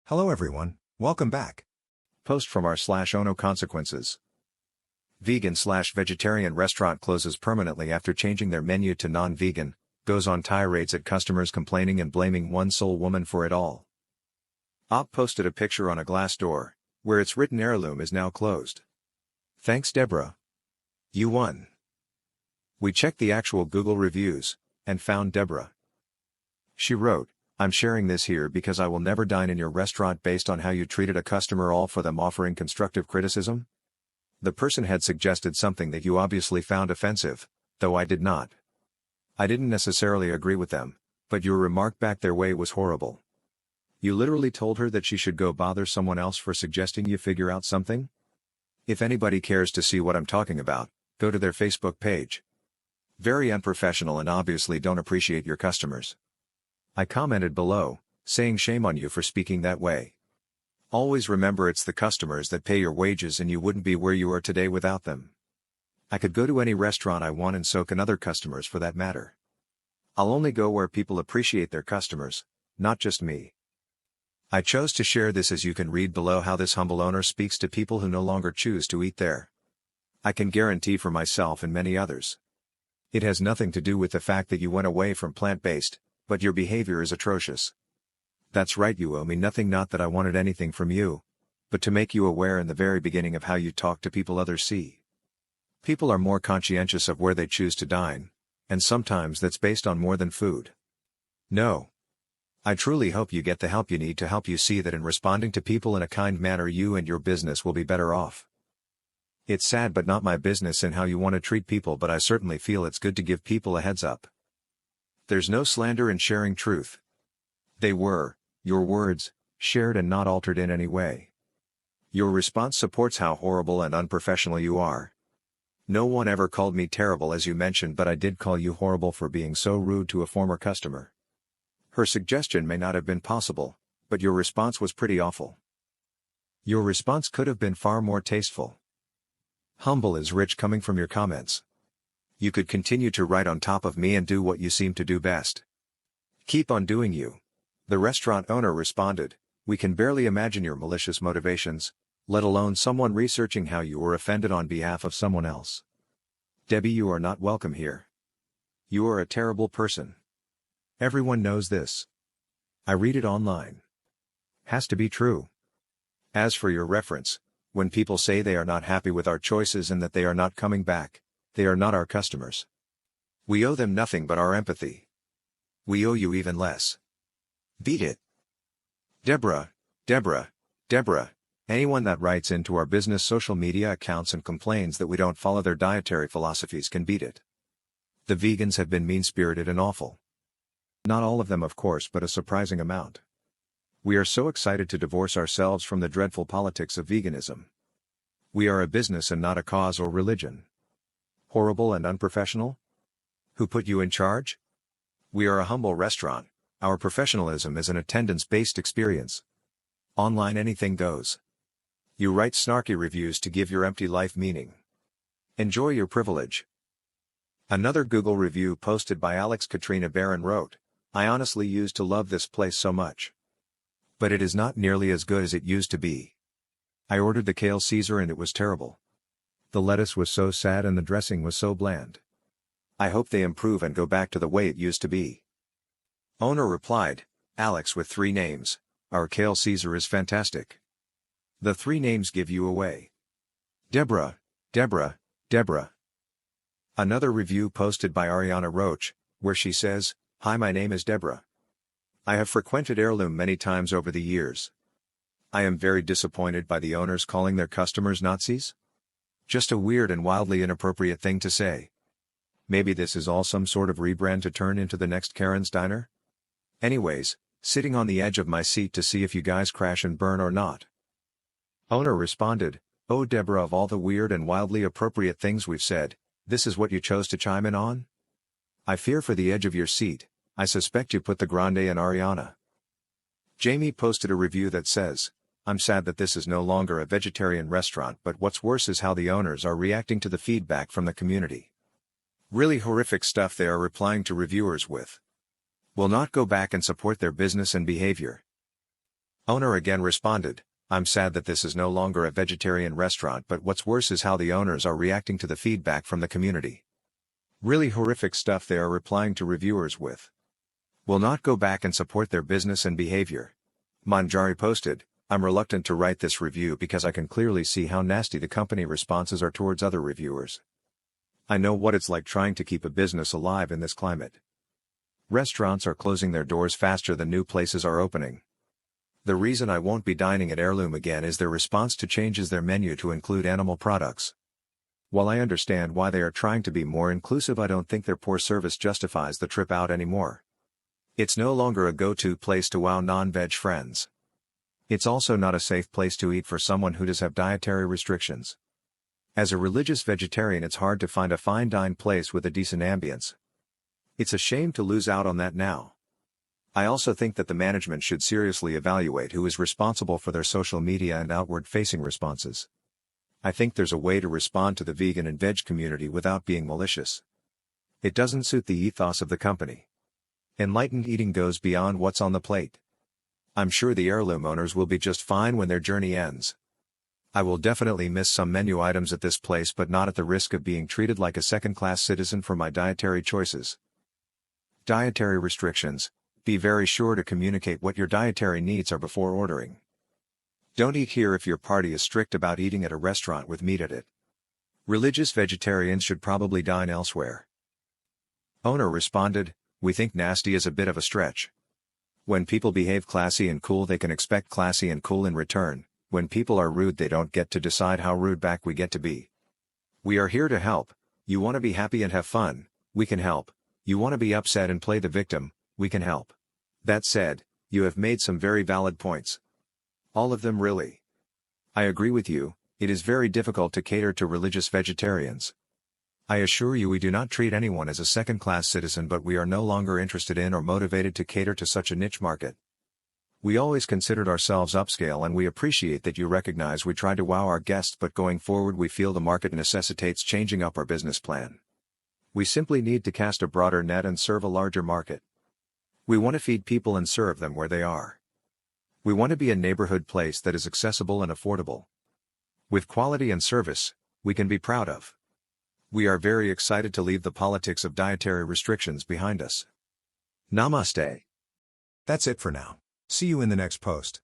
Hello everyone, welcome back. Post from r/ohnoconsequences. Vegan/vegetarian restaurant closes permanently after changing their menu to non-vegan, goes on tirades at customers complaining and blaming one sole woman for it all. Op posted a picture on a glass door, where its written heirloom is now closed. Thanks Deborah. You won. We checked the actual Google reviews, and found Deborah. She wrote, "I'm sharing this here because I will never dine in your restaurant based on how you treated a customer, all for them offering constructive criticism." The person had suggested something that you obviously found offensive, though I did not. I didn't necessarily agree with them, but your remark back their way was horrible. You literally told her that she should go bother someone else for suggesting you figure out something? If anybody cares to see what I'm talking about, go to their Facebook page. Very unprofessional and obviously don't appreciate your customers. I commented below, saying shame on you for speaking that way. Always remember it's the customers that pay your wages and you wouldn't be where you are today without them. I could go to any restaurant I want and so can other customers for that matter. I'll only go where people appreciate their customers, not just me. I chose to share this as you can read below how this humble owner speaks to people who no longer choose to eat there. I can guarantee for myself and many others. It has nothing to do with the fact that you went away from plant-based, but your behavior is atrocious. That's right, you owe me nothing, not that I wanted anything from you, but to make you aware in the very beginning of how you talk to people others see. People are more conscientious of where they choose to dine, and sometimes that's based on more than food. No. I truly hope you get the help you need to help you see that in responding to people in a kind manner you and your business will be better off. It's sad but not my business in how you want to treat people, but I certainly feel it's good to give people a heads up. There's no slander in sharing truth. They were, your words, shared and not altered in any way. Your response supports how horrible and unprofessional you are. No one ever called me terrible as you mentioned, but I did call you horrible for being so rude to a former customer. Her suggestion may not have been possible, but your response was pretty awful. Your response could have been far more tasteful. Humble is rich coming from your comments. You could continue to write on top of me and do what you seem to do best. Keep on doing you. The restaurant owner responded, "We can barely imagine your malicious motivations, let alone someone researching how you were offended on behalf of someone else. Debbie, you are not welcome here. You are a terrible person. Everyone knows this. I read it online. Has to be true. As for your reference, when people say they are not happy with our choices and that they are not coming back, they are not our customers. We owe them nothing but our empathy. We owe you even less. Beat it." Deborah, anyone that writes into our business social media accounts and complains that we don't follow their dietary philosophies can beat it. The vegans have been mean-spirited and awful. Not all of them, of course, but a surprising amount. We are so excited to divorce ourselves from the dreadful politics of veganism. We are a business and not a cause or religion. Horrible and unprofessional? Who put you in charge? We are a humble restaurant. Our professionalism is an attendance-based experience. Online anything goes. You write snarky reviews to give your empty life meaning. Enjoy your privilege. Another Google review posted by Alex Katrina Barron wrote, "I honestly used to love this place so much. But it is not nearly as good as it used to be. I ordered the kale Caesar and it was terrible. The lettuce was so sad and the dressing was so bland. I hope they improve and go back to the way it used to be." Owner replied, "Alex with 3 names, our kale Caesar is fantastic." The 3 names give you away. Deborah. Another review posted by Ariana Roach, where she says, "Hi, my name is Deborah. I have frequented Heirloom many times over the years. I am very disappointed by the owners calling their customers Nazis. Just a weird and wildly inappropriate thing to say. Maybe this is all some sort of rebrand to turn into the next Karen's Diner? Anyways, sitting on the edge of my seat to see if you guys crash and burn or not." Owner responded, "Oh Deborah, of all the weird and wildly appropriate things we've said, this is what you chose to chime in on? I fear for the edge of your seat. I suspect you put the grande in Ariana." Jamie posted a review that says, "I'm sad that this is no longer a vegetarian restaurant, but what's worse is how the owners are reacting to the feedback from the community. Really horrific stuff they are replying to reviewers with. Will not go back and support their business and behavior." Owner again responded, I'm sad that this is no longer a vegetarian restaurant, but what's worse is how the owners are reacting to the feedback from the community. Really horrific stuff they are replying to reviewers with. Will not go back and support their business and behavior. Manjari posted, I'm reluctant to write this review because I can clearly see how nasty the company responses are towards other reviewers. I know what it's like trying to keep a business alive in this climate. Restaurants are closing their doors faster than new places are opening. The reason I won't be dining at Heirloom again is their response to changes their menu to include animal products. While I understand why they are trying to be more inclusive, I don't think their poor service justifies the trip out anymore. It's no longer a go-to place to wow non-veg friends. It's also not a safe place to eat for someone who does have dietary restrictions. As a religious vegetarian, it's hard to find a fine dine place with a decent ambience. It's a shame to lose out on that now. I also think that the management should seriously evaluate who is responsible for their social media and outward-facing responses. I think there's a way to respond to the vegan and veg community without being malicious. It doesn't suit the ethos of the company. Enlightened eating goes beyond what's on the plate. I'm sure the Heirloom owners will be just fine when their journey ends. I will definitely miss some menu items at this place, but not at the risk of being treated like a second-class citizen for my dietary choices. Dietary restrictions. Be very sure to communicate what your dietary needs are before ordering. Don't eat here if your party is strict about eating at a restaurant with meat at it. Religious vegetarians should probably dine elsewhere. Owner responded, we think nasty is a bit of a stretch. When people behave classy and cool, they can expect classy and cool in return. When people are rude, they don't get to decide how rude back we get to be. We are here to help. You want to be happy and have fun, we can help. You want to be upset and play the victim, we can help. That said, you have made some very valid points. All of them really. I agree with you, it is very difficult to cater to religious vegetarians. I assure you we do not treat anyone as a second-class citizen, but we are no longer interested in or motivated to cater to such a niche market. We always considered ourselves upscale, and we appreciate that you recognize we try to wow our guests, but going forward we feel the market necessitates changing up our business plan. We simply need to cast a broader net and serve a larger market. We want to feed people and serve them where they are. We want to be a neighborhood place that is accessible and affordable, with quality and service we can be proud of. We are very excited to leave the politics of dietary restrictions behind us. Namaste. That's it for now. See you in the next post.